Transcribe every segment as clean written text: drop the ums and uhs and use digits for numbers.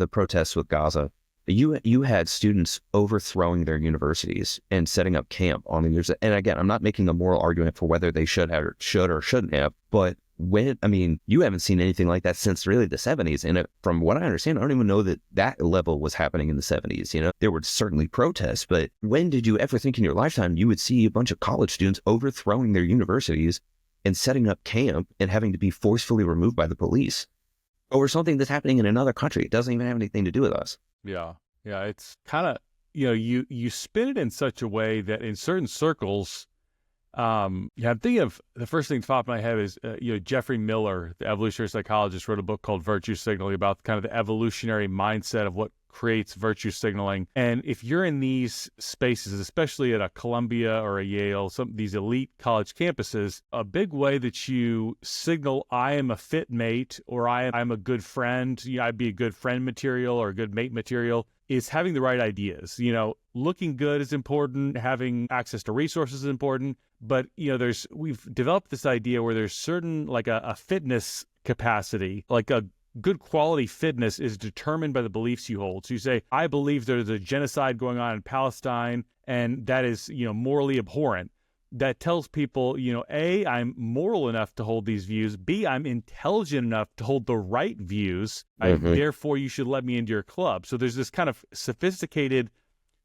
the protests with Gaza, you had students overthrowing their universities and setting up camp on the university. And again, I'm not making a moral argument for whether they should or shouldn't have, but you haven't seen anything like that since really the 70s. And from what I understand, I don't even know that level was happening in the 70s. There were certainly protests, but when did you ever think in your lifetime you would see a bunch of college students overthrowing their universities and setting up camp and having to be forcefully removed by the police over something that's happening in another country? It doesn't even have anything to do with us. Yeah. It's kind of, you spin it in such a way that in certain circles, I'm thinking of the first thing that popped in my head is, Jeffrey Miller, the evolutionary psychologist, wrote a book called Virtue Signaling about kind of the evolutionary mindset of what creates virtue signaling. And if you're in these spaces, especially at a Columbia or a Yale, some of these elite college campuses, a big way that you signal, I am a fit mate, or I'm a good friend, I'd be a good friend material or a good mate material, is having the right ideas. Looking good is important, having access to resources is important, but we've developed this idea where there's certain, like a fitness capacity, like a good quality fitness is determined by the beliefs you hold. So you say, I believe there's a genocide going on in Palestine, and that is, morally abhorrent. That tells people, A, I'm moral enough to hold these views. B, I'm intelligent enough to hold the right views. Therefore, you should let me into your club. So there's this kind of sophisticated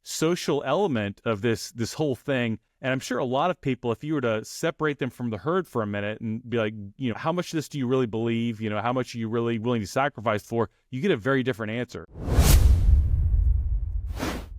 social element of this whole thing. And I'm sure a lot of people, if you were to separate them from the herd for a minute and be like, how much of this do you really believe? How much are you really willing to sacrifice for? You get a very different answer.